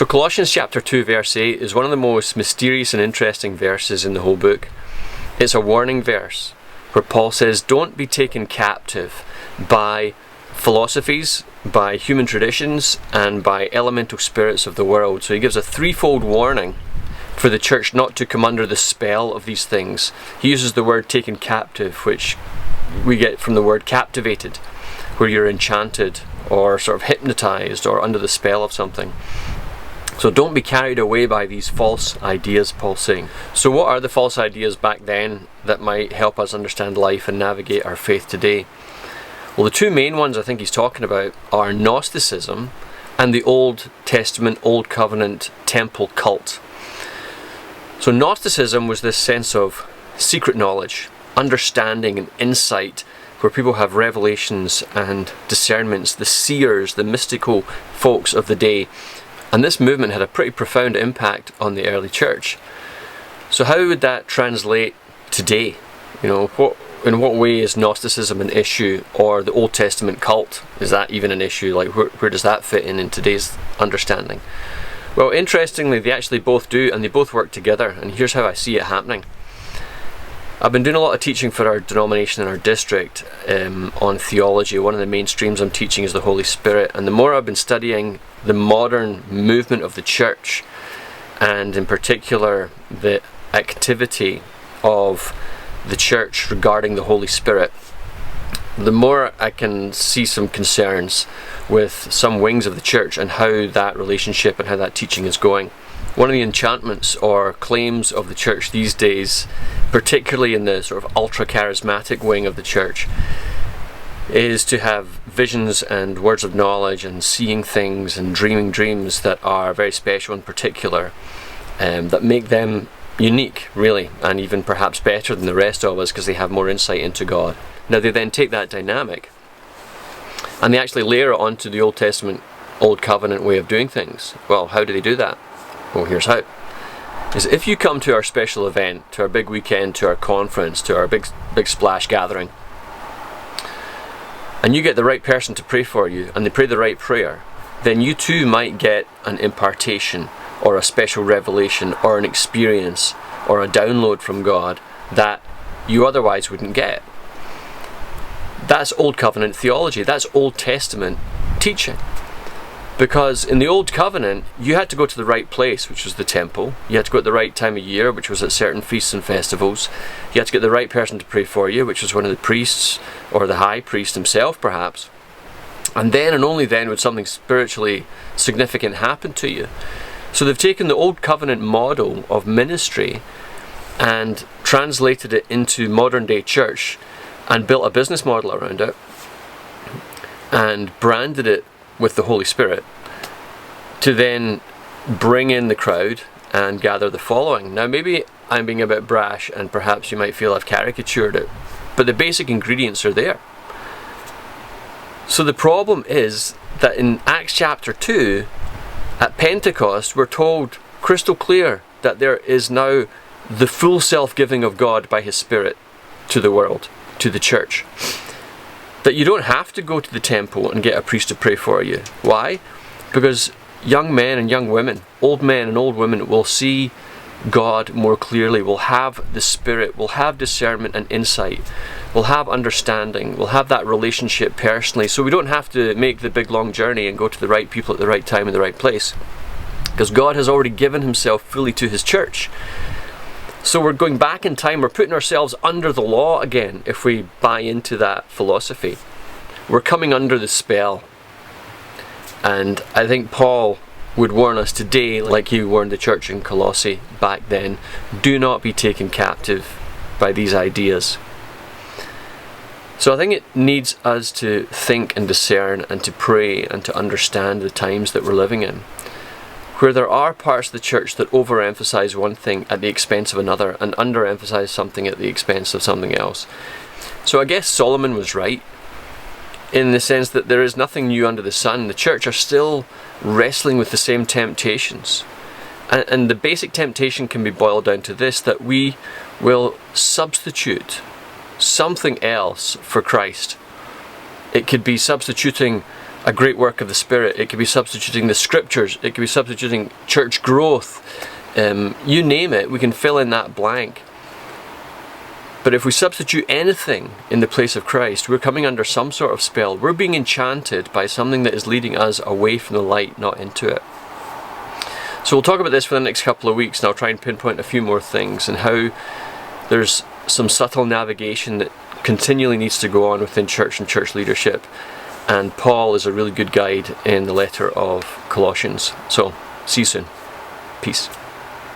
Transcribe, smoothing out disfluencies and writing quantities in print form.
So Colossians chapter 2 verse 8 is one of the most mysterious and interesting verses in the whole book. It's a warning verse where Paul says, don't be taken captive by philosophies, by human traditions, and by elemental spirits of the world. So he gives a threefold warning for the church not to come under the spell of these things. He uses the word taken captive, which we get from the word captivated, where you're enchanted or sort of hypnotized or under the spell of something. So don't be carried away by these false ideas, Paul's saying. So what are the false ideas back then that might help us understand life and navigate our faith today? Well, the two main ones I think he's talking about are Gnosticism and the Old Testament, Old Covenant temple cult. So Gnosticism was this sense of secret knowledge, understanding and insight, where people have revelations and discernments, the seers, the mystical folks of the day. And this movement had a pretty profound impact on the early church. So how would that translate today? You know, in what way is Gnosticism an issue, or the Old Testament cult? Is that even an issue? Like, where does that fit in today's understanding? Well, interestingly, they actually both do, and they both work together, and here's how I see it happening. I've been doing a lot of teaching for our denomination and our district on theology. One of the main streams I'm teaching is the Holy Spirit, and the more I've been studying the modern movement of the church, and in particular the activity of the church regarding the Holy Spirit, the more I can see some concerns with some wings of the church and how that relationship and how that teaching is going. One of the enchantments or claims of the church these days, particularly in the sort of ultra-charismatic wing of the church, is to have visions and words of knowledge and seeing things and dreaming dreams that are very special and particular, that make them unique, really, and even perhaps better than the rest of us because they have more insight into God. Now they then take that dynamic and they actually layer it onto the Old Testament, Old Covenant way of doing things. Well, how do they do that? Well, here's how. Is if you come to our special event, to our big weekend, to our conference, to our big splash gathering, and you get the right person to pray for you, and they pray the right prayer, then you too might get an impartation, or a special revelation, or an experience, or a download from God that you otherwise wouldn't get. That's Old Covenant theology. That's Old Testament teaching. Because in the Old Covenant, you had to go to the right place, which was the temple. You had to go at the right time of year, which was at certain feasts and festivals. You had to get the right person to pray for you, which was one of the priests, or the high priest himself, perhaps. And then and only then would something spiritually significant happen to you. So they've taken the Old Covenant model of ministry and translated it into modern day church and built a business model around it and branded it with the Holy Spirit to then bring in the crowd and gather the following. Now maybe I'm being a bit brash and perhaps you might feel I've caricatured it, but the basic ingredients are there. So the problem is that in Acts chapter 2 at Pentecost we're told crystal clear that there is now the full self-giving of God by His Spirit to the world, to the church. That you don't have to go to the temple and get a priest to pray for you. Why? Because young men and young women, old men and old women will see God more clearly, will have the Spirit, will have discernment and insight, will have understanding, will have that relationship personally. So we don't have to make the big long journey and go to the right people at the right time in the right place. Because God has already given Himself fully to His church. So we're going back in time, we're putting ourselves under the law again if we buy into that philosophy. We're coming under the spell. And I think Paul would warn us today, like he warned the church in Colossae back then, do not be taken captive by these ideas. So I think it needs us to think and discern and to pray and to understand the times that we're living in, where there are parts of the church that overemphasize one thing at the expense of another and underemphasize something at the expense of something else. So I guess Solomon was right in the sense that there is nothing new under the sun. The church are still wrestling with the same temptations. And the basic temptation can be boiled down to this, that we will substitute something else for Christ. It could be substituting a great work of the Spirit. It could be substituting the Scriptures. It could be substituting church growth. You name it, we can fill in that blank. But if we substitute anything in the place of Christ, we're coming under some sort of spell. We're being enchanted by something that is leading us away from the light, not into it. So we'll talk about this for the next couple of weeks, and I'll try and pinpoint a few more things and how there's some subtle navigation that continually needs to go on within church and church leadership. And Paul is a really good guide in the letter of Colossians. So, see you soon. Peace.